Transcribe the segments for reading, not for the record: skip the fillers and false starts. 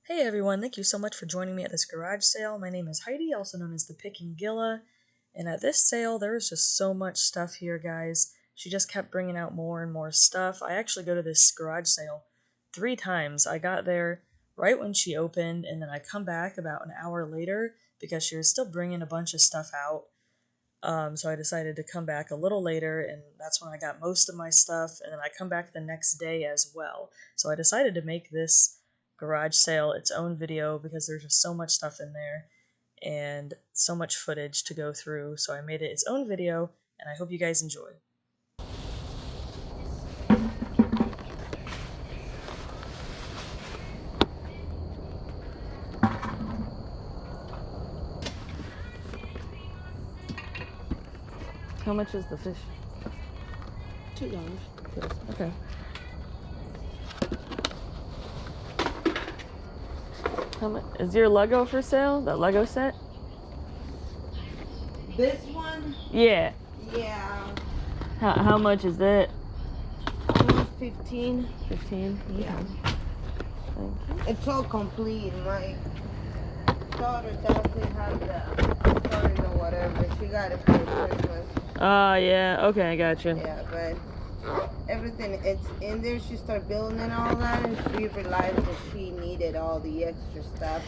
Hey everyone, thank you so much for joining me at this garage sale. My name is Heidi, also known as the Picking Gilla, and at this sale there was just so much stuff here, guys. She just kept bringing out more and more stuff. I actually go to this garage sale 3 times. I got there right when she opened, and then I come back about an hour later because she was still bringing a bunch of stuff out. So I decided to come back a little later, and that's when I got most of my stuff, and then I come back the next day as well. So I decided to make this garage sale its own video because there's just so much stuff in there and so much footage to go through. So I made it its own video, and I hope you guys enjoy. How much is the fish? $2. Okay. How much is your Lego for sale? That Lego set? This one? Yeah. Yeah. How much is it? 15. 15? Yeah. Thank you. It's all complete. My daughter doesn't have the starting or whatever. She got it for Christmas. Yeah. Okay, I gotcha. Yeah, but everything, it's in there. She started building and all that, and she realized that she needed all the extra stuff.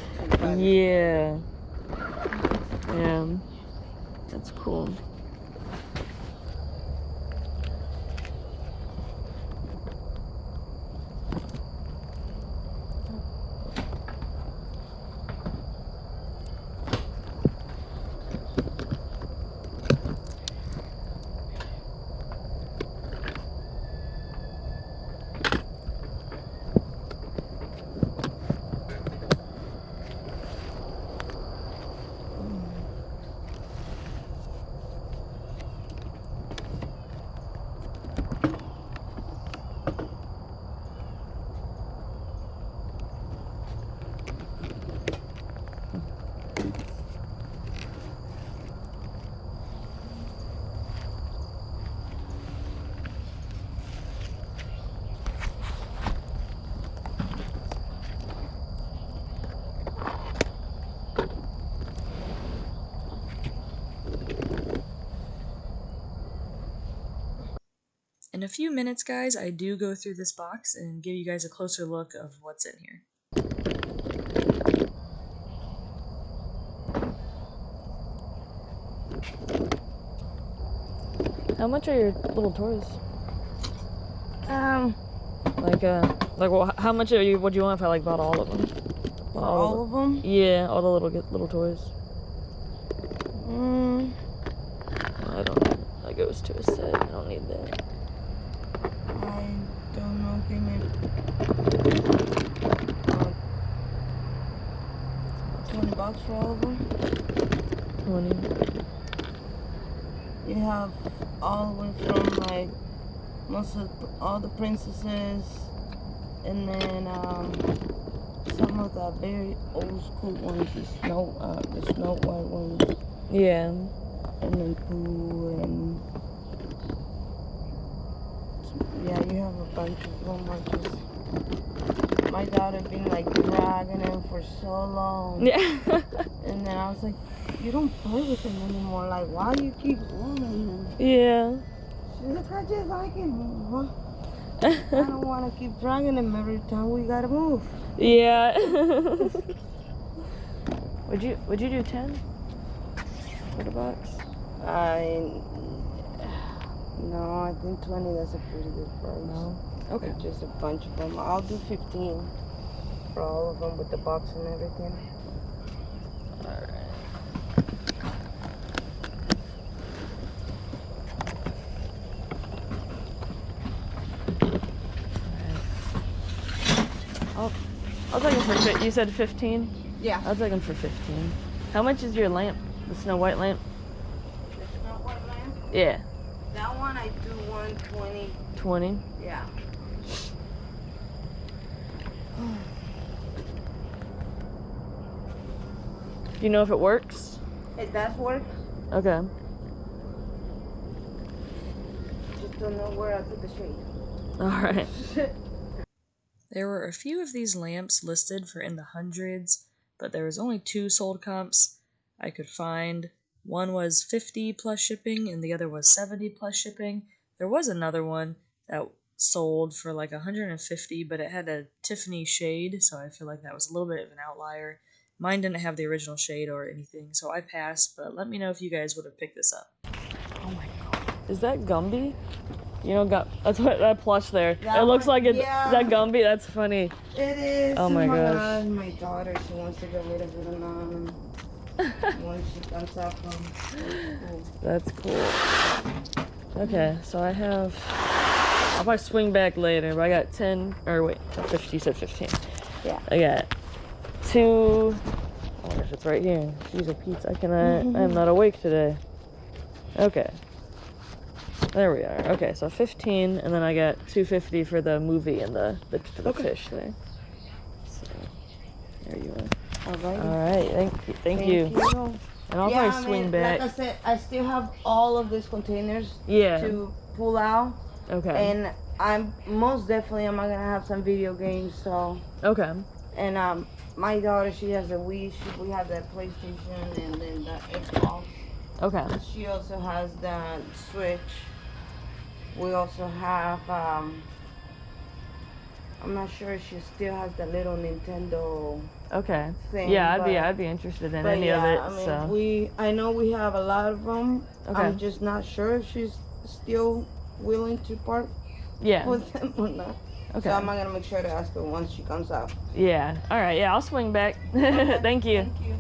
Yeah. Yeah. That's cool. In a few minutes, guys, I do go through this box and give you guys a closer look of what's in here. How much are your little toys? Well, how much would you want if I bought all of them? For all of them? Yeah, all the little toys. I don't know. That goes to a set. I don't need that. I don't know. Give me 20 bucks for all of them. 20. You have all the way from most of all the princesses, and then some of the very old school ones, the Snow White ones. Yeah. And then Pooh, and yeah, you have a bunch of them. My daughter been dragging them for so long. Yeah. And then I was like, you don't play with them anymore. Why do you keep wanting them? Yeah. She's like, I just like him. Huh? I don't want to keep dragging him every time we gotta move. Yeah. Would you do 10 for the box? No, I think 20. That's a pretty good price. No. Okay. Just a bunch of them. I'll do 15 for all of them with the box and everything. Alright. I'll take them for, you said 15? Yeah. I'll take them for 15. How much is your lamp? The Snow White lamp? The Snow White lamp? Yeah. That one I do 120. 20? Yeah. Do you know if it works? It does work. Okay. Just don't know where I put the shade. Alright. There were a few of these lamps listed for in the hundreds, but there was only 2 sold comps I could find. One was 50 plus shipping and the other was 70 plus shipping. There was another one that sold for like 150, but it had a Tiffany shade, so I feel like that was a little bit of an outlier. Mine didn't have the original shade or anything, so I passed, but let me know if you guys would have picked this up. Oh my god. Is that Gumby? You know, that's what that plush there. It looks like it's, yeah. Is that Gumby? That's funny. It is. Oh my gosh. My daughter, she wants to get rid of it and once she comes out from school. That's cool. Okay, so I'll probably swing back later, but I got 10, or wait, 50, you said 15. Yeah. I got 2, I wonder if it's right here. Jeez, a pizza, I'm not awake today. Okay. There we are. Okay, so 15, and then I got 250 for the movie and the fish there. So, there you are. Alright, thank you. And I'll probably swing back. Like I said, I still have all of these containers Yeah. to pull out. Okay. And I'm not gonna have some video games, so. Okay. And my daughter, she has a Wii, we have the PlayStation and then the Xbox. Okay. She also has the Switch. We also have, I'm not sure if she still has the little Nintendo thing. Yeah, I'd be interested in any of it. I mean, so. I know we have a lot of them. Okay. I'm just not sure if she's still willing to part with them or not. Okay. So I'm gonna make sure to ask her once she comes out. Yeah. All right. Yeah, I'll swing back. Okay. Thank you. Thank you.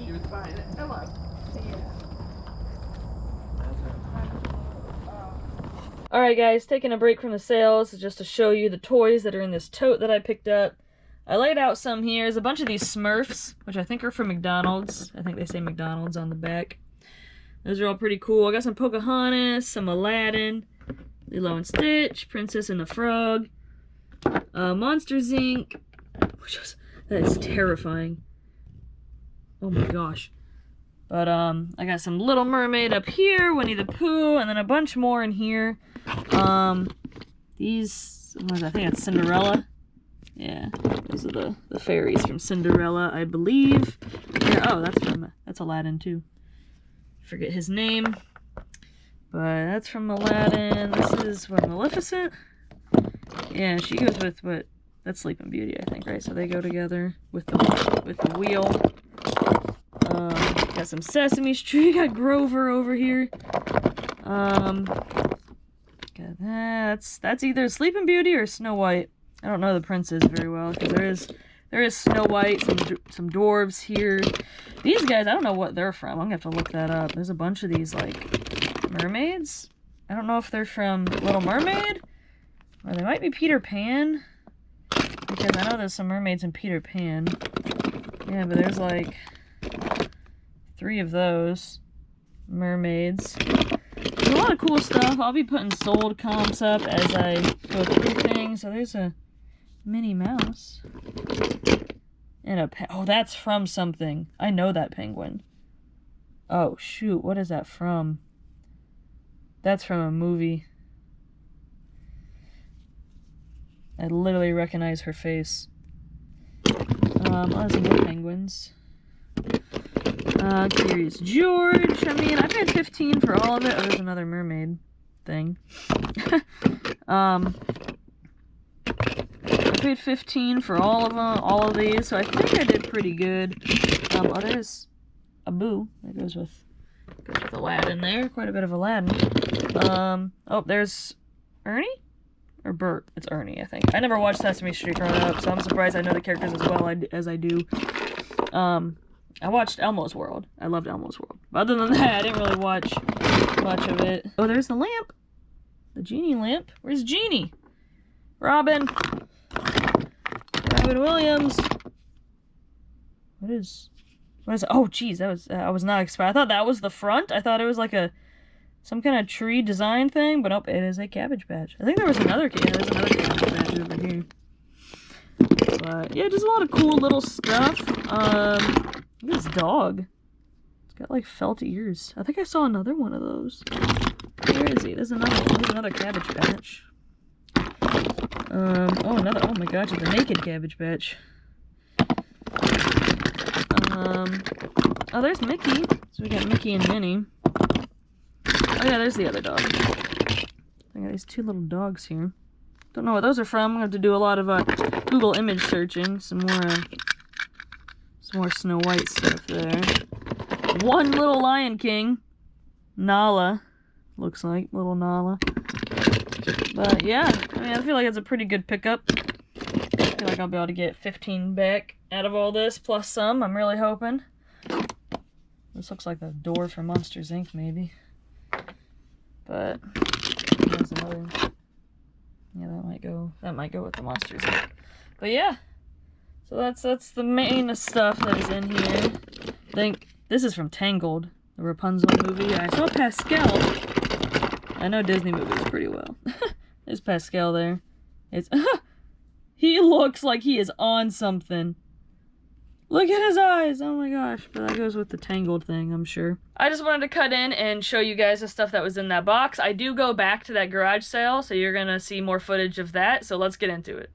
She was fine. Hello. Alright guys, taking a break from the sales just to show you the toys that are in this tote that I picked up. I laid out some here. There's a bunch of these Smurfs, which I think are from McDonald's. I think they say McDonald's on the back. Those are all pretty cool. I got some Pocahontas, some Aladdin, Lilo and Stitch, Princess and the Frog, Monsters Inc., that is terrifying. Oh my gosh. But, I got some Little Mermaid up here, Winnie the Pooh, and then a bunch more in here. These, I think it's Cinderella. Yeah, those are the fairies from Cinderella, I believe. Here, oh, that's Aladdin too. Forget his name. But that's from Aladdin. This is, Maleficent? Yeah, she goes with, that's Sleeping Beauty, I think, right? So they go together with the wheel. Got some Sesame Street, got Grover over here. Got that's either Sleeping Beauty or Snow White. I don't know the princes very well, because there is Snow White, some dwarves here. These guys, I don't know what they're from. I'm gonna have to look that up. There's a bunch of these, like, mermaids. I don't know if they're from Little Mermaid, or they might be Peter Pan, because I know there's some mermaids in Peter Pan. Yeah, but there's, like, 3 of those mermaids. There's a lot of cool stuff. I'll be putting sold comps up as I go through things. So there's a Minnie Mouse. And oh, that's from something. I know that penguin. Oh, shoot. What is that from? That's from a movie. I literally recognize her face. Oh, there's some more penguins. Curious George. I mean, I paid 15 for all of it. Oh, there's another mermaid thing. I paid 15 for all of them, all of these, so I think I did pretty good. Oh, there's Abu. That goes with Aladdin there. Quite a bit of Aladdin. Oh, there's Ernie? Or Bert. It's Ernie, I think. I never watched Sesame Street growing up, so I'm surprised I know the characters as well as I do. I watched Elmo's World. I loved Elmo's World. But other than that, I didn't really watch much of it. Oh, there's the lamp. The genie lamp. Where's Genie? Robin Williams. What is it? Oh, geez, I was not expecting. I thought that was the front. I thought it was like some kind of tree design thing, but nope, it is a Cabbage Patch. I think there was another Cabbage Patch over here. But yeah, just a lot of cool little stuff. Look at this dog. It's got like felt ears. I think I saw another one of those. Where is he? There's another one. There's another Cabbage Patch. Oh, another. Oh my gosh, it's a naked Cabbage Patch. Oh, there's Mickey. So we got Mickey and Minnie. Oh yeah, there's the other dog. I got these two little dogs here. Don't know what those are from. I'm gonna have to do a lot of Google image searching. Some more Snow White stuff there. One little Lion King. Nala. Looks like little Nala. But yeah, I mean, I feel like it's a pretty good pickup. I feel like I'll be able to get 15 back out of all this, plus some, I'm really hoping. This looks like the door for Monsters Inc. maybe. But there's another. Yeah, that might go with the Monsters Inc. But yeah. So that's the main stuff that is in here. I think this is from Tangled, the Rapunzel movie. I saw Pascal. I know Disney movies pretty well. There's Pascal there. It's he looks like he is on something. Look at his eyes! Oh my gosh. But that goes with the Tangled thing, I'm sure. I just wanted to cut in and show you guys the stuff that was in that box. I do go back to that garage sale, so you're gonna see more footage of that. So let's get into it.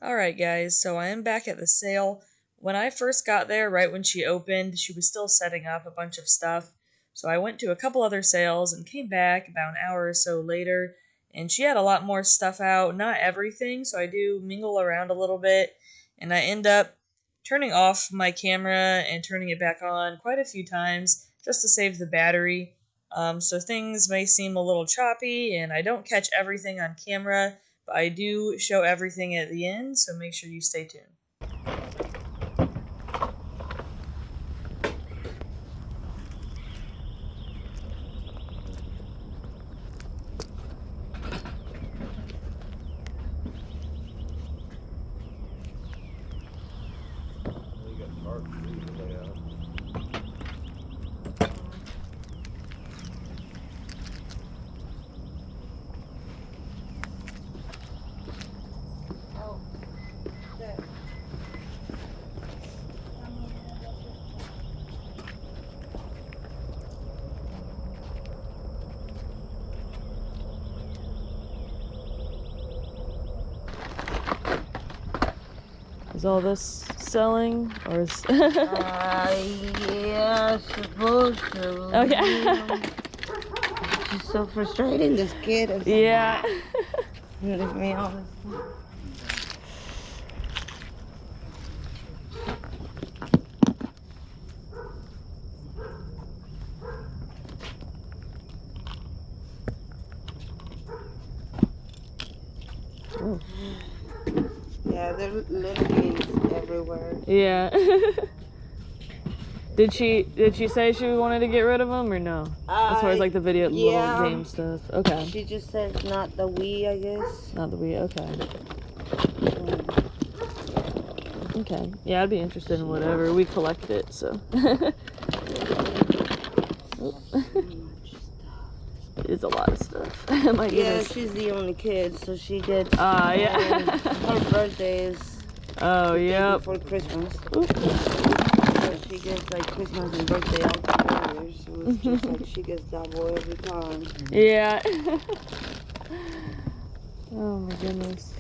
Alright guys, so I am back at the sale. When I first got there, right when she opened, she was still setting up a bunch of stuff. So I went to a couple other sales and came back about an hour or so later, and she had a lot more stuff out. Not everything, so I do mingle around a little bit, and I end up turning off my camera and turning it back on quite a few times just to save the battery. So things may seem a little choppy, and I don't catch everything on camera, but I do show everything at the end, so make sure you stay tuned. Is all this selling, or is... Yeah, supposed to. Oh, yeah. She's so frustrating, this kid. Yeah. Leave me honest. Oh. Yeah, there are little bees everywhere. Yeah. Did she say she wanted to get rid of them or no? As far as like the video yeah, little game stuff. Okay. She just said not the Wii, I guess. Not the Wii. Okay. Okay. Yeah, I'd be interested in whatever. We collect it, so. It's a lot of stuff. My yeah, goodness. she's the only kid, so she gets. Yeah. Her birthday is. Oh, yeah. Before Christmas. Ooh. So she gets like Christmas and birthday all together. So it's just like she gets double every time. Yeah. Oh my goodness.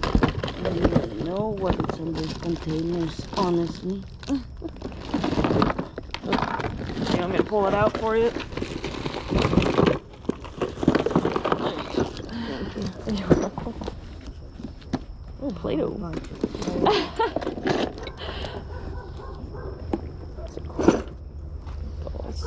I don't even know what is in these containers, honestly. You want me to pull it out for you? Oh, Play-Doh. Balls.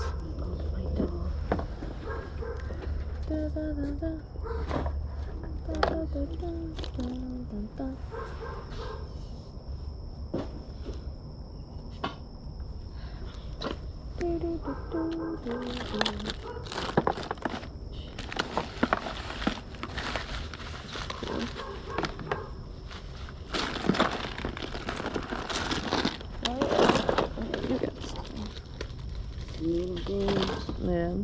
Yeah.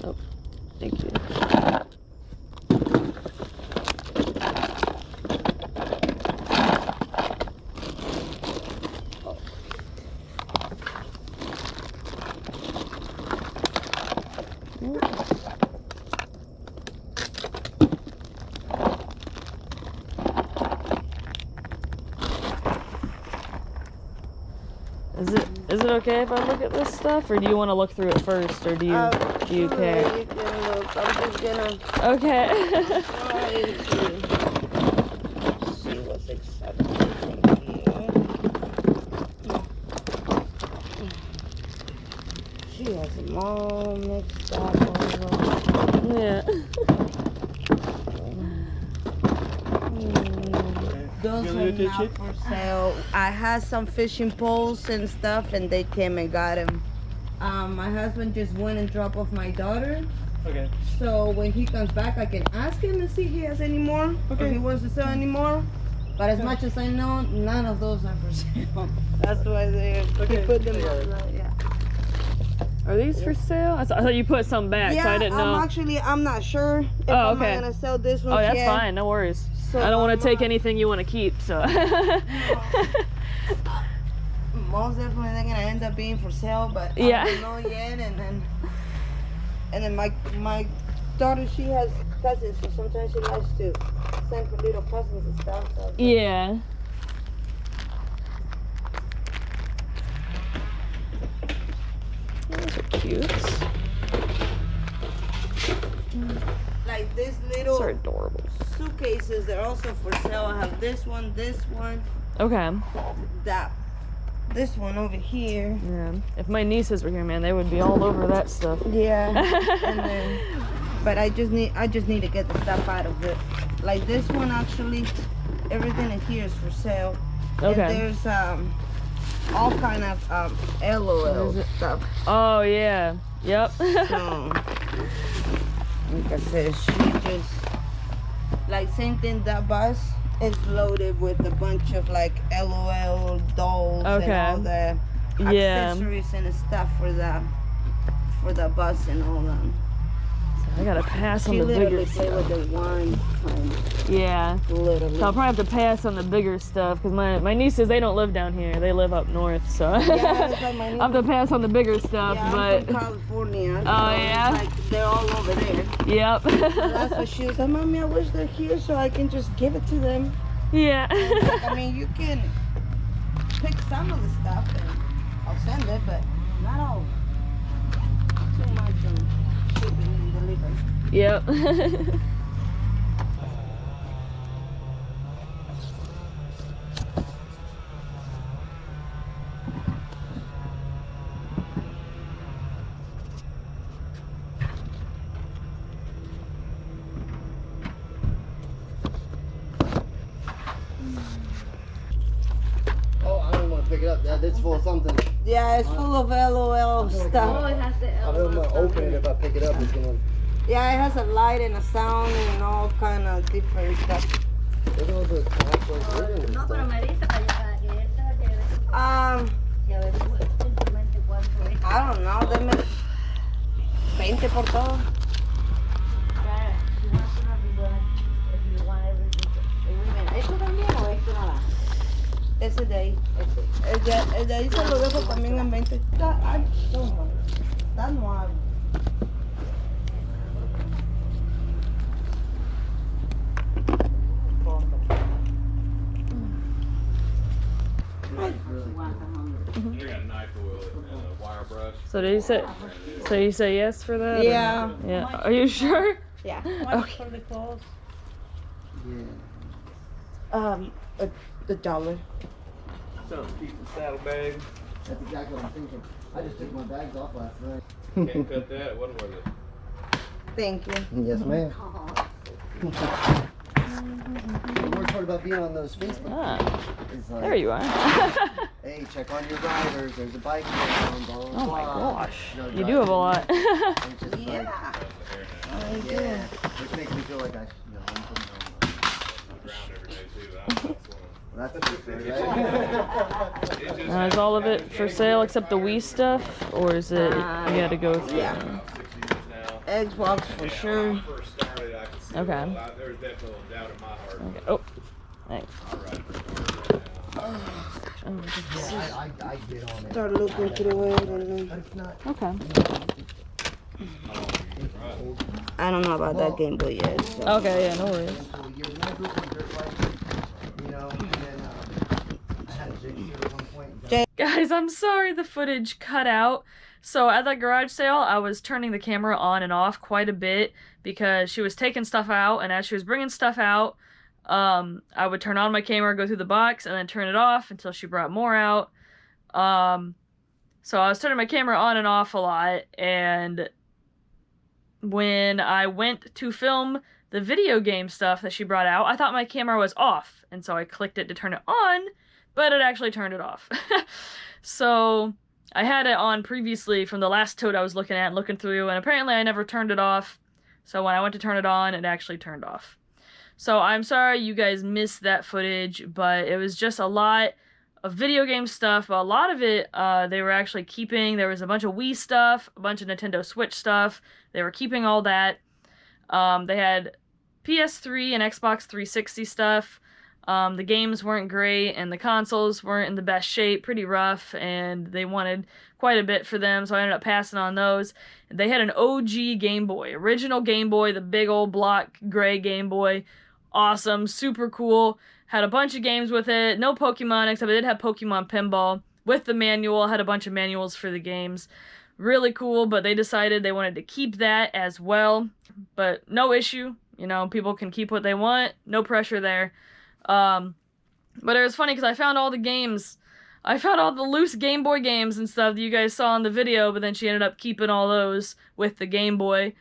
Oh, thank you. Is it okay if I look at this stuff, or do you want to look through it first, or do you care? You can look. I'm just gonna Okay. try to see what's accepted here. She has them all mixed up. Yeah. Those are not for sale. I had some fishing poles and stuff, and they came and got them. My husband just went and dropped off my daughter. Okay. So when he comes back, I can ask him to see if he has any more, Okay. if he wants to sell any more. But as much as I know, none of those are for sale. That's why they put them on. Yeah. Are these for sale? I thought you put some back, so I didn't know. I'm not sure if I'm gonna sell this one. Oh, that's fine. No worries. So I don't want to take anything you want to keep, so. Most definitely they're gonna end up being for sale, but I don't know yet. And then my daughter, she has cousins, so sometimes she likes to send her little cousins and stuff. So Yeah. Those are cute. like this Those are little adorable. suitcases, they're also for sale. I have this one, Okay. this one over here. Yeah. If my nieces were here, man, they would be all over that stuff. Yeah. And then, but I just need to get the stuff out of it. Like this one, actually, everything in here is for sale. Okay. And there's all kind of LOL stuff. Oh yeah. Yep. So, like I said, she just like same thing. That bus is loaded with a bunch of like LOL dolls and all the accessories and stuff for the bus and all that. I gotta pass on She the bigger literally play stuff. with the one time. Yeah. Literally. So I'll probably have to pass on the bigger stuff because my nieces, they don't live down here. They live up north, so Yeah, that's like my I'll have to pass on the bigger stuff. Yeah, but I'm from California. Oh, so yeah? it's like they're all over there. Yep. So that's what she was like, Mommy, I wish they're here so I can just give it to them. Yeah. Like, I mean, you can pick some of the stuff and I'll send it, but not all. Too much on shipping and delivery. Yep. Oh, I don't want to pick it up. That's full of something. Yeah, it's full of LOL stuff. it has the I don't want to open it. If I pick it up, it's gonna. Yeah, it has a light and a sound and all kind of different stuff. Look at all the actual ribbons and No, pero stuff. me dice para que él se la lleve. Que averigüe simplemente cuánto es. I don't know, deme 20 por todo. Yeah, you want to know if you want everything. ¿Esto también o esto nada? Ese de ahí. El de ahí se lo dejo también en 20. Está nuevo. You got knife oil and a wire brush. So did you say? So you say yes for that? or- Yeah. Yeah. Are you sure? Yeah. Okay. For the clothes. $1. Something to keep the saddlebag. That's exactly what I'm thinking. I just took my bags off last night. Can't cut that. It wasn't worth it. Thank you. Yes, ma'am. The worst part about being on those Facebook Ah, is like, there you are. hey, check on your riders. There's a bike going on. Blah, blah, Oh my blah. gosh. You know, You do have a lot. It's just like, Yeah. yeah, which makes me feel like I should, I'm putting on. I drown every day too. Well, that's the truth, right? Is all of it for sale except the Wii stuff, or is it you got to go through? Yeah. About 6 years now. Xbox for sure. When I first started, I could see Okay. there was definitely a doubt in my heart. Okay. Oh, thanks. I'll ride for it right now. Oh, Yeah, I get on it. Start looking through it and But it's not. okay. I don't know about that Game Boy yet. So. Okay, yeah, no worries. Years. And I grew up on dirt bikes, you know, and then I had a jig here at one point. God, guys, I'm sorry the footage cut out. So at that garage sale, I was turning the camera on and off quite a bit because she was taking stuff out, and as she was bringing stuff out, I would turn on my camera, go through the box, and then turn it off until she brought more out. So I was turning my camera on and off a lot, and when I went to film the video game stuff that she brought out, I thought my camera was off, and so I clicked it to turn it on, but it actually turned it off. So I had it on previously from the last tote I was looking at, looking through, and apparently I never turned it off. So when I went to turn it on, it actually turned off. So I'm sorry you guys missed that footage, but it was just a lot of video game stuff, but a lot of it they were actually keeping. There was a bunch of Wii stuff, a bunch of Nintendo Switch stuff. They were keeping all that. They had PS3 and Xbox 360 stuff. The games weren't great, and the consoles weren't in the best shape, pretty rough, and they wanted quite a bit for them, so I ended up passing on those. They had an OG Game Boy, original Game Boy, the big old block gray Game Boy. Awesome, super cool. Had a bunch of games with it. No Pokemon, except I did have Pokemon Pinball with the manual. Had a bunch of manuals for the games. Really cool, but they decided they wanted to keep that as well. But no issue. You know, people can keep what they want. No pressure there. But it was funny because I found all the games. I found all the loose Game Boy games and stuff that you guys saw in the video, but then she ended up keeping all those with the Game Boy.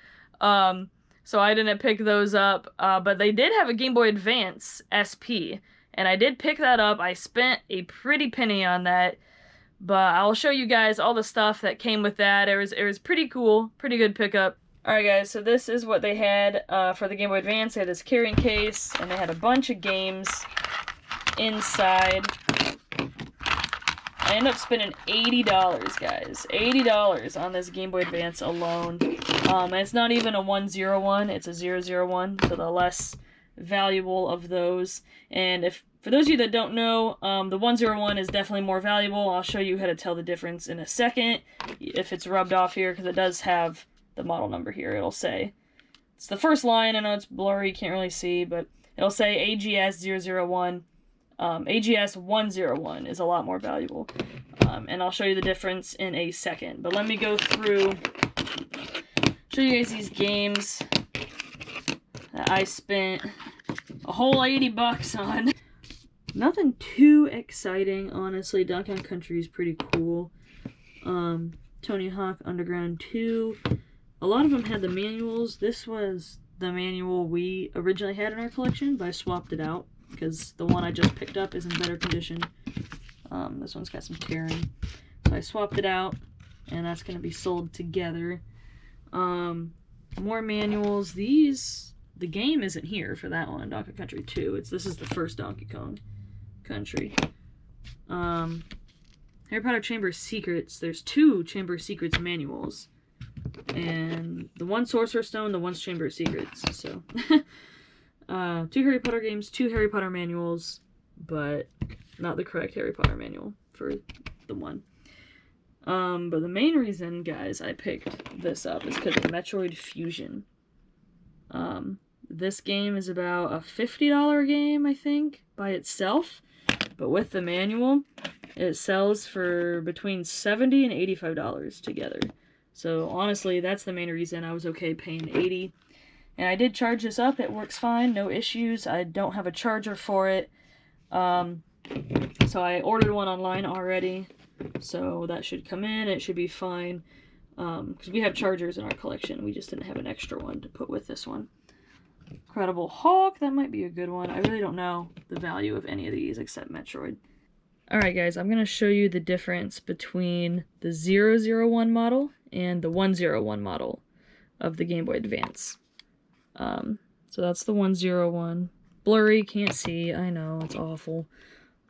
So I didn't pick those up, but they did have a Game Boy Advance SP, and I did pick that up. I spent a pretty penny on that, but I'll show you guys all the stuff that came with that. It was pretty cool, pretty good pickup. Alright guys, so this is what they had for the Game Boy Advance. They had this carrying case, and they had a bunch of games inside. I ended up spending $80, guys. $80 on this Game Boy Advance alone. And it's not even a 101, it's a 001, so the less valuable of those. And if for those of you that don't know, the 101 is definitely more valuable. I'll show you how to tell the difference in a second, if it's rubbed off here, because it does have the model number here. It'll say, it's the first line, I know it's blurry, you can't really see, but it'll say AGS 001. AGS 101 is a lot more valuable. And I'll show you the difference in a second. But let me go through, show you guys these games that I spent a whole 80 bucks on. Nothing too exciting, honestly. Donkey Kong Country is pretty cool. Tony Hawk Underground 2. A lot of them had the manuals. This was the manual we originally had in our collection, but I swapped it out because the one I just picked up is in better condition. This one's got some tearing. So I swapped it out, and that's going to be sold together. More manuals. These, the game isn't here for that one, Donkey Kong Country 2. This is the first Donkey Kong Country. Harry Potter Chamber of Secrets. There's 2 Chamber of Secrets manuals. And the one Sorcerer's Stone, the one's Chamber of Secrets. So, 2 Harry Potter games, 2 Harry Potter manuals, but not the correct Harry Potter manual for the one. But the main reason, guys, I picked this up is because of Metroid Fusion. This game is about a $50 game, I think, by itself, but with the manual, it sells for between $70 and $85 together. So honestly, that's the main reason I was okay paying $80. And I did charge this up. It works fine, no issues. I don't have a charger for it. So I ordered one online already. So that should come in. It should be fine. Because we have chargers in our collection. We just didn't have an extra one to put with this one. Incredible Hulk. That might be a good one. I really don't know the value of any of these except Metroid. Alright guys, I'm going to show you the difference between the 001 model and the 101 model of the Game Boy Advance. So that's the 101. Blurry, can't see, I know, it's awful.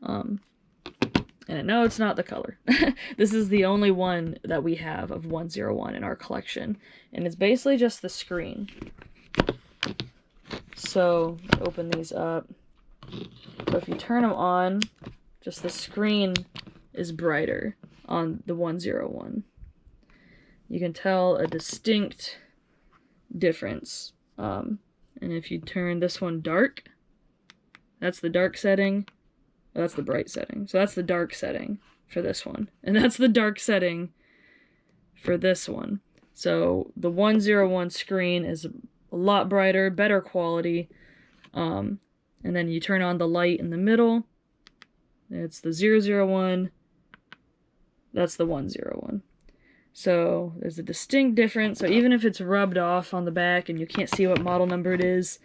And no, it's not the color. This is the only one that we have of 101 in our collection. And it's basically just the screen. So, open these up. So if you turn them on, just the screen is brighter on the 101. You can tell a distinct difference. And if you turn this one dark, that's the dark setting. That's the bright setting. So that's the dark setting. for this one. And that's the dark setting for this one. So the 101 screen is a lot brighter, better quality. And then you turn on the light in the middle. It's the 001. That's the 101. So there's a distinct difference. So even if it's rubbed off on the back and you can't see what model number it is,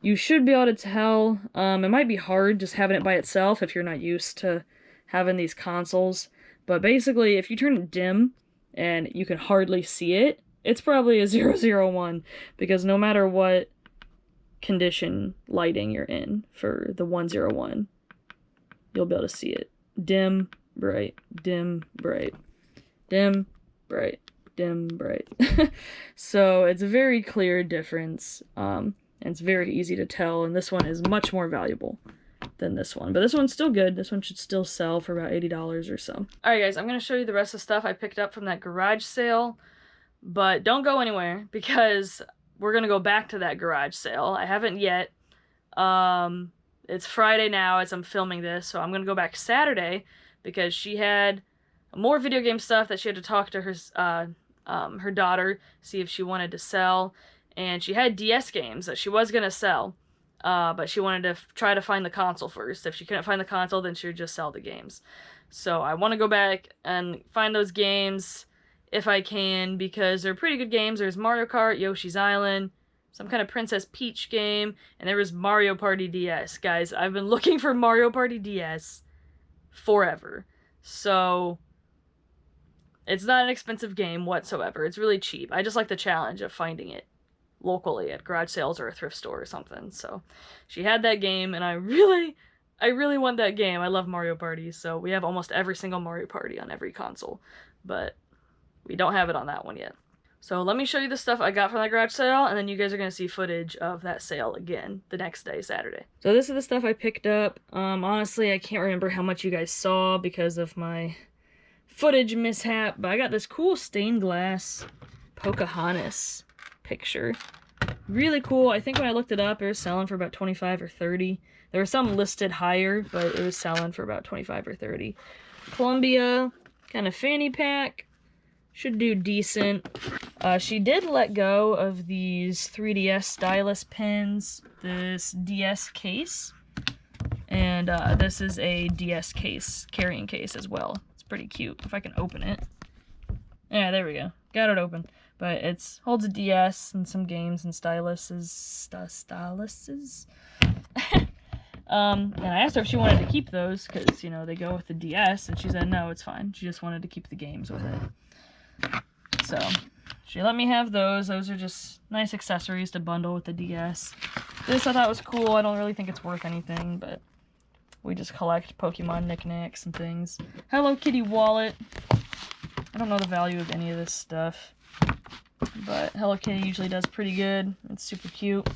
you should be able to tell. It might be hard just having it by itself if you're not used to having these consoles. But basically, if you turn it dim and you can hardly see it, it's probably a 001, because no matter what condition lighting you're in for the 101, you'll be able to see it. Dim, bright, dim, bright, dim, bright, dim, bright. So it's a very clear difference, and it's very easy to tell, and this one is much more valuable than this one. But this one's still good. This one should still sell for about $80 or so. Alright guys, I'm going to show you the rest of the stuff I picked up from that garage sale. But don't go anywhere, because we're going to go back to that garage sale. I haven't yet. It's Friday now as I'm filming this, so I'm going to go back Saturday, because she had more video game stuff that she had to talk to her daughter, see if she wanted to sell. And she had DS games that she was going to sell, but she wanted to try to find the console first. If she couldn't find the console, then she would just sell the games. So I want to go back and find those games if I can, because they're pretty good games. There's Mario Kart, Yoshi's Island, some kind of Princess Peach game, and there was Mario Party DS. Guys, I've been looking for Mario Party DS forever. So it's not an expensive game whatsoever. It's really cheap. I just like the challenge of finding it locally at garage sales or a thrift store or something. So she had that game, and I really want that game. I love Mario Party, so we have almost every single Mario Party on every console, but we don't have it on that one yet. So let me show you the stuff I got from that garage sale, and then you guys are going to see footage of that sale again the next day, Saturday. So this is the stuff I picked up. Honestly, I can't remember how much you guys saw because of my footage mishap, but I got this cool stained glass Pocahontas picture. Really cool. I think when I looked it up, it was selling for about 25 or 30. There were some listed higher, but it was selling for about 25 or 30. Columbia, kind of fanny pack. Should do decent. She did let go of these 3DS stylus pins, this DS case, and this is a DS case, carrying case as well. It's pretty cute. If I can open it. Yeah, there we go. Got it open. But it holds a DS and some games and styluses. And I asked her if she wanted to keep those, because, you know, they go with the DS, and she said no, it's fine. She just wanted to keep the games with it. So, she let me have those. Those are just nice accessories to bundle with the DS. This I thought was cool. I don't really think it's worth anything, but we just collect Pokemon knickknacks and things. Hello Kitty wallet. I don't know the value of any of this stuff, but Hello Kitty usually does pretty good. It's super cute.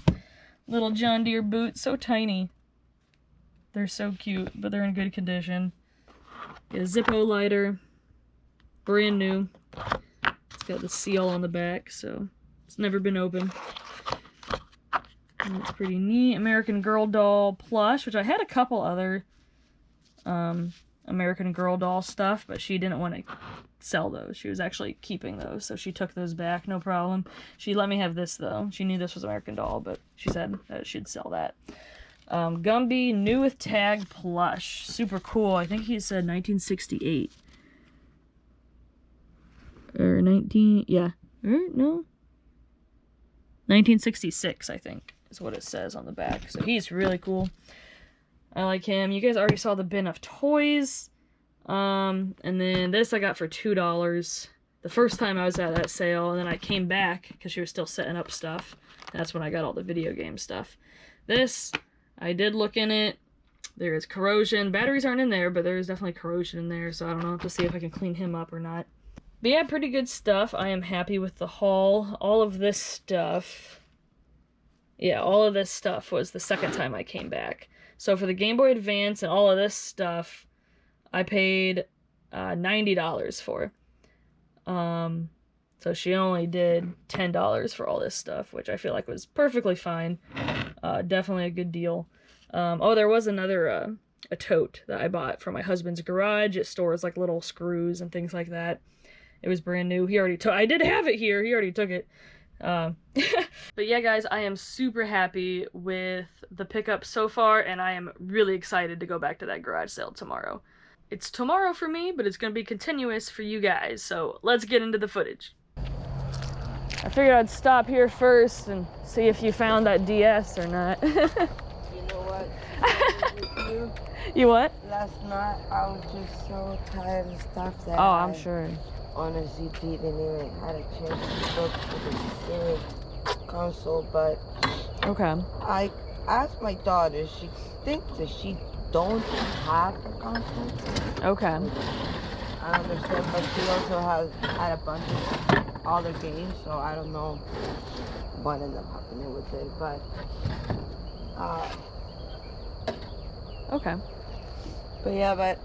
Little John Deere boots, so tiny. They're so cute, but they're in good condition. Get a Zippo lighter. Brand new. It's got the seal on the back, so it's never been opened. And it's pretty neat. American Girl doll plush, which I had a couple other American Girl doll stuff, but she didn't want to sell those. She was actually keeping those, so she took those back, no problem. She let me have this, though. She knew this was American Doll, but she said that she'd sell that. Gumby, new with tag plush. Super cool. I think he said 1968. Or 19, yeah. Or, no. 1966, I think, is what it says on the back. So he's really cool. I like him. You guys already saw the bin of toys. And then this I got for $2 the first time I was at that sale, and then I came back because she was still setting up stuff. That's when I got all the video game stuff. This, I did look in it. There is corrosion. Batteries aren't in there, but there is definitely corrosion in there, so I don't know. I'll have to see if I can clean him up or not. But yeah, pretty good stuff. I am happy with the haul. All of this stuff... Yeah, all of this stuff was the second time I came back. So for the Game Boy Advance and all of this stuff, I paid $90 for. So she only did $10 for all this stuff, which I feel like was perfectly fine. Definitely a good deal. Oh, there was another a tote that I bought from my husband's garage. It stores like little screws and things like that. It was brand new. He already took. I did have it here. He already took it. But yeah, guys, I am super happy with the pickup so far, and I am really excited to go back to that garage sale tomorrow. It's tomorrow for me, but it's gonna be continuous for you guys. So let's get into the footage. I figured I'd stop here first and see if you found that DS or not. You know what? You what? Last night I was just so tired of stuff that I'm sure. honestly didn't even had a chance to look for the console, but Okay. I asked my daughter. She thinks that she don't have a console. Okay. I understand, but she also had a bunch of other games, so I don't know what ended up happening with it, but Okay. but yeah,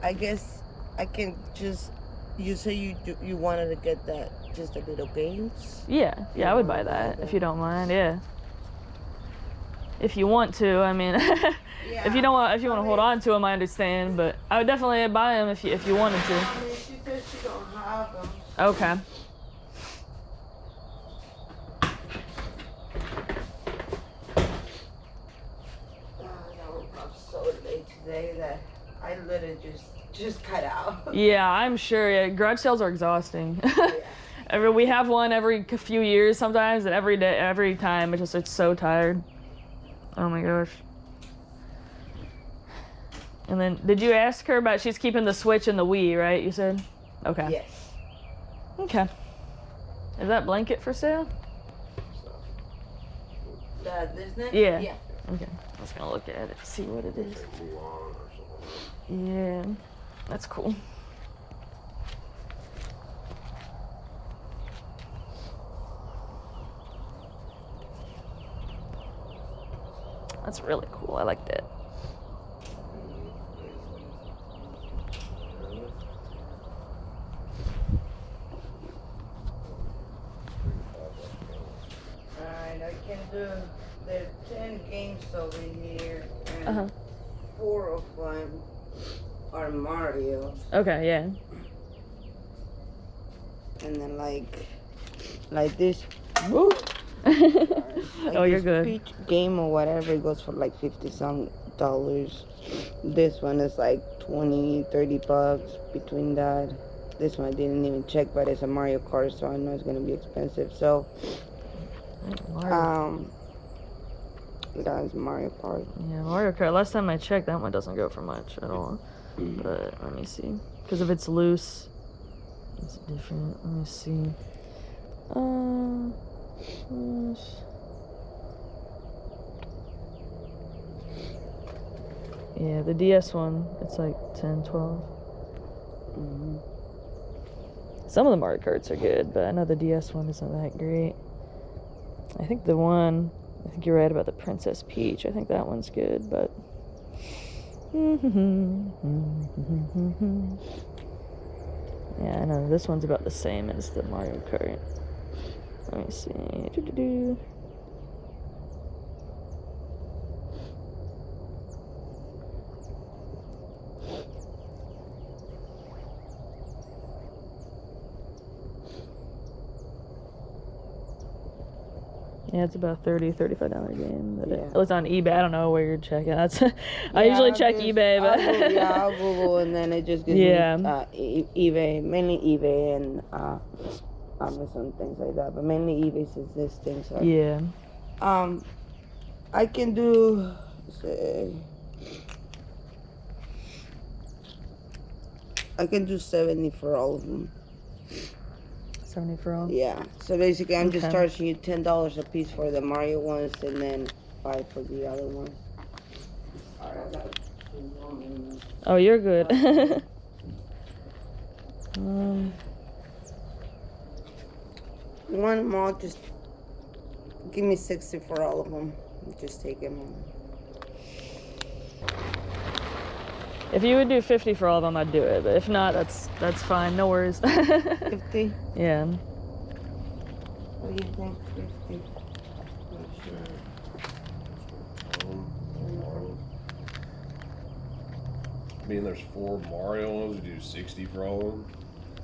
I guess I can just. You say you wanted to get that just a little games. Yeah, I would buy that if you don't mind. Yeah. If you want to, I mean, if you don't want, if you want to hold on to them, I understand. But I would definitely buy them if you wanted to. I mean, she said she don't have them. Okay. I'm so late today that I literally just cut out. Yeah, I'm sure. Yeah, garage sales are exhausting. We have one every few years sometimes, and every time it's so tired. Oh my gosh. And then, did you ask her about? She's keeping the Switch and the Wii, right? You said. Okay. Yes. Okay. Is that blanket for sale? Isn't it? Yeah. Yeah. Okay. I was gonna look at it, see what it is. Yeah, that's cool. That's really cool. I like that. Alright, I can do the 10 games over here, and 4 of them are Mario. Okay, yeah. And then like this. Woo. Like Oh, you're this good. Peach game or whatever, it goes for like $50-some. This one is like 20-30 bucks between that. This one I didn't even check, but it's a Mario Kart, so I know it's gonna be expensive. So that's Mario Kart. Yeah, Mario Kart. Last time I checked, that one doesn't go for much at all. But let me see. Because if it's loose, it's different. Let me see. Yeah, the DS one, it's like 10, 12. Some of the Mario Karts are good, but I know the DS one isn't that great. I think you're right about the Princess Peach. I think that one's good, but... Yeah, I know, this one's about the same as the Mario Kart. Let me see. Yeah, it's about $30-$35 game. But it was on eBay. I don't know where you're checking. That's I usually check eBay, but I'll Google and then it just gives me eBay, mainly eBay and Amazon, things like that. But mainly eBay says this thing. So yeah. I can do say I can do 70 for all of them. 70 for all? Yeah. So basically, I'm just charging you $10 a piece for the Mario ones, and then $5 for the other ones. Oh, you're good. You want them all? Just give me 60 for all of them. Just take them all. If you would do 50 for all of them, I'd do it. But if not, that's fine. No worries. 50? Yeah. What do you think? 50? Not sure. Being there's 4 Mario ones, you do 60 for all of them.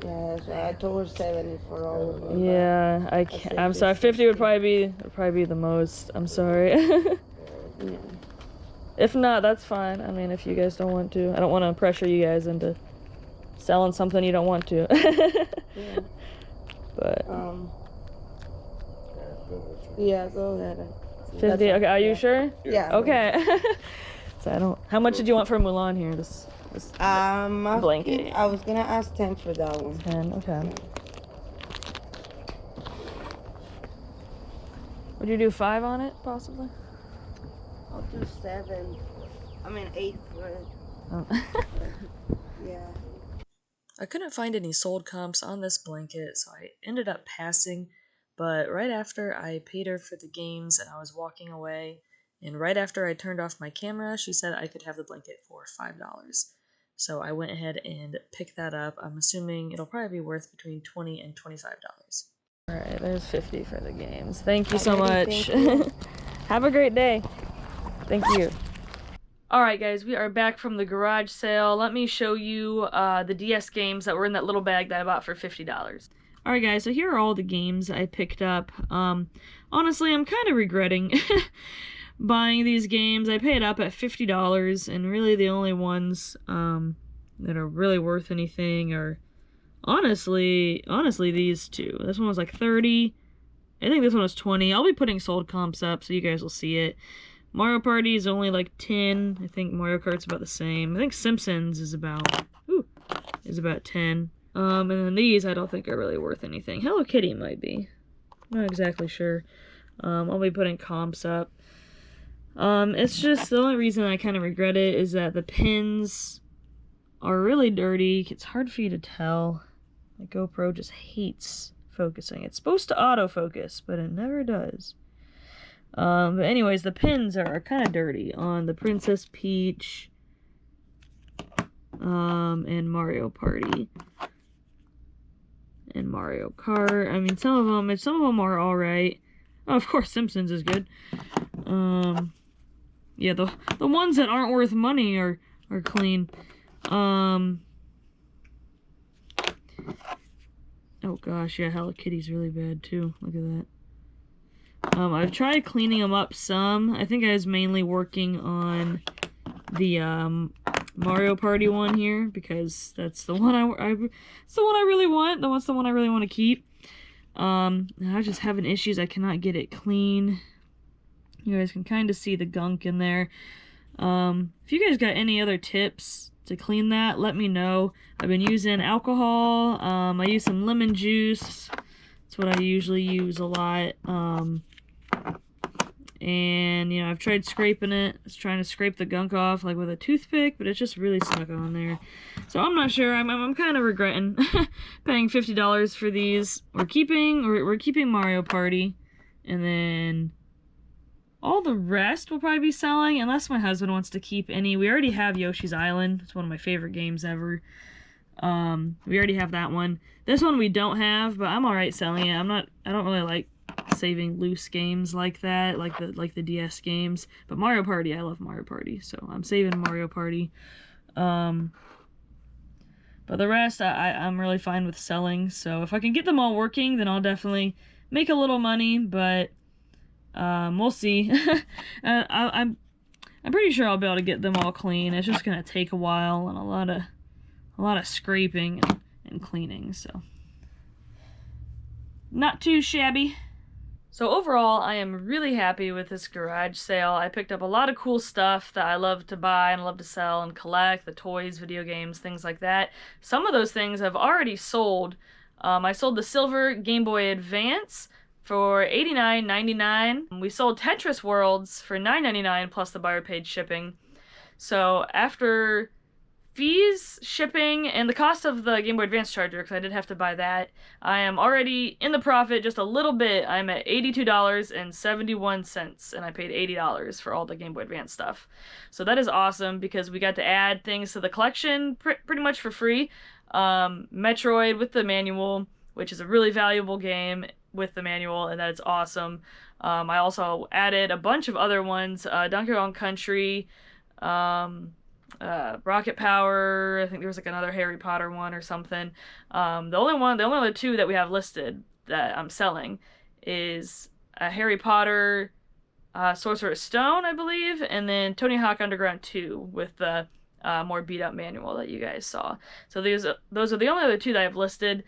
Yeah, so I told her 70 for all of them. Yeah, I can't. I'm sorry. 50 would probably be the most. I'm sorry. Yeah. If not, that's fine. I mean, if you guys don't want to, I don't want to pressure you guys into selling something you don't want to. Yeah. But Yeah, go ahead. 50. Okay, are you sure? Yeah. Okay. So I don't. How much did you want for Mulan here? This blanket. I was gonna ask 10 for that one. 10. Okay. Would you do 5 on it, possibly? I'll do 7. I mean 8 for it. Oh. Yeah. I couldn't find any sold comps on this blanket, so I ended up passing. But right after I paid her for the games and I was walking away, and right after I turned off my camera, she said I could have the blanket for $5. So I went ahead and picked that up. I'm assuming it'll probably be worth between $20 and $25. Alright, there's 50 for the games. Thank you so much. Thank you. Have a great day. Thank you. Alright guys, we are back from the garage sale. Let me show you the DS games that were in that little bag that I bought for $50. Alright guys, so here are all the games I picked up. Honestly, I'm kind of regretting buying these games. I paid up at $50, and really the only ones that are really worth anything are honestly these two. This one was like 30. I think this one was 20. I'll be putting sold comps up so you guys will see it. Mario Party is only like 10. I think Mario Kart's about the same. I think Simpsons is about 10. And then these I don't think are really worth anything. Hello Kitty might be. Not exactly sure. I'll be putting comps up. It's just the only reason I kind of regret it is that the pins are really dirty. It's hard for you to tell. My GoPro just hates focusing. It's supposed to autofocus, but it never does. But anyways, the pins are kind of dirty on the Princess Peach, and Mario Party, and Mario Kart. I mean, some of them are alright. Oh, of course, Simpsons is good. Yeah, the ones that aren't worth money are clean. Oh gosh, yeah, Hello Kitty's really bad too. Look at that. I've tried cleaning them up some. I think I was mainly working on the Mario Party one here because that's the one it's the one I really want. That's the one I really want to keep. I was just having issues. I cannot get it clean. You guys can kind of see the gunk in there. If you guys got any other tips to clean that, let me know. I've been using alcohol. I use some lemon juice. That's what I usually use a lot. And, you know, I've tried scraping it. I was trying to scrape the gunk off, like, with a toothpick, but it's just really stuck on there. So I'm not sure. I'm kind of regretting paying $50 for these. We're keeping Mario Party, and then all the rest will probably be selling, unless my husband wants to keep any. We already have Yoshi's Island. It's one of my favorite games ever. We already have that one. This one we don't have, but I'm alright selling it. I don't really like saving loose games like that, like the DS games. But Mario Party, I love Mario Party, so I'm saving Mario Party. But the rest, I'm really fine with selling. So if I can get them all working, then I'll definitely make a little money. But we'll see. I'm pretty sure I'll be able to get them all clean. It's just gonna take a while and a lot of scraping and cleaning. So not too shabby. So overall, I am really happy with this garage sale. I picked up a lot of cool stuff that I love to buy and love to sell and collect, the toys, video games, things like that. Some of those things I've already sold. I sold the silver Game Boy Advance for $89.99. We sold Tetris Worlds for $9.99 plus the buyer paid shipping. So after fees, shipping, and the cost of the Game Boy Advance charger, because I did have to buy that, I am already in the profit just a little bit. I'm at $82.71, and I paid $80 for all the Game Boy Advance stuff. So that is awesome, because we got to add things to the collection pretty much for free. Metroid with the manual, which is a really valuable game with the manual, and that's awesome. I also added a bunch of other ones, Donkey Kong Country, Rocket Power. I think there was like another Harry Potter one or something. The only other two that we have listed that I'm selling is a Harry Potter, Sorcerer's Stone, I believe, and then Tony Hawk Underground 2 with the more beat up manual that you guys saw. So those are the only other two that I've listed.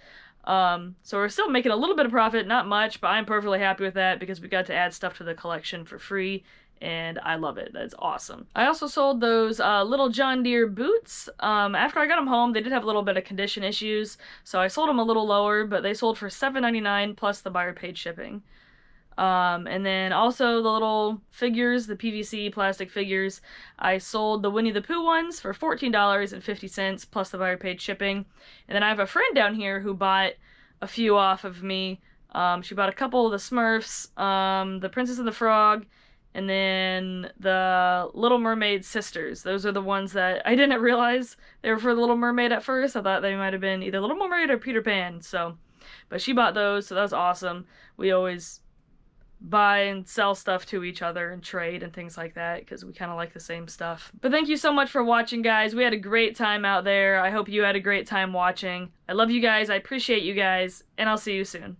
So we're still making a little bit of profit, not much, but I'm perfectly happy with that because we got to add stuff to the collection for free, and I love it. That's awesome. I also sold those little John Deere boots. After I got them home, they did have a little bit of condition issues, so I sold them a little lower, but they sold for $7.99 plus the buyer paid shipping. And then also the little figures, the PVC plastic figures, I sold the Winnie the Pooh ones for $14.50 plus the buyer paid shipping. And then I have a friend down here who bought a few off of me. She bought a couple of the Smurfs, the Princess and the Frog, and then the Little Mermaid sisters. Those are the ones that I didn't realize they were for the Little Mermaid at first. I thought they might have been either Little Mermaid or Peter Pan. But she bought those, so that was awesome. We always buy and sell stuff to each other and trade and things like that because we kind of like the same stuff. But thank you so much for watching, guys. We had a great time out there. I hope you had a great time watching. I love you guys. I appreciate you guys, and I'll see you soon.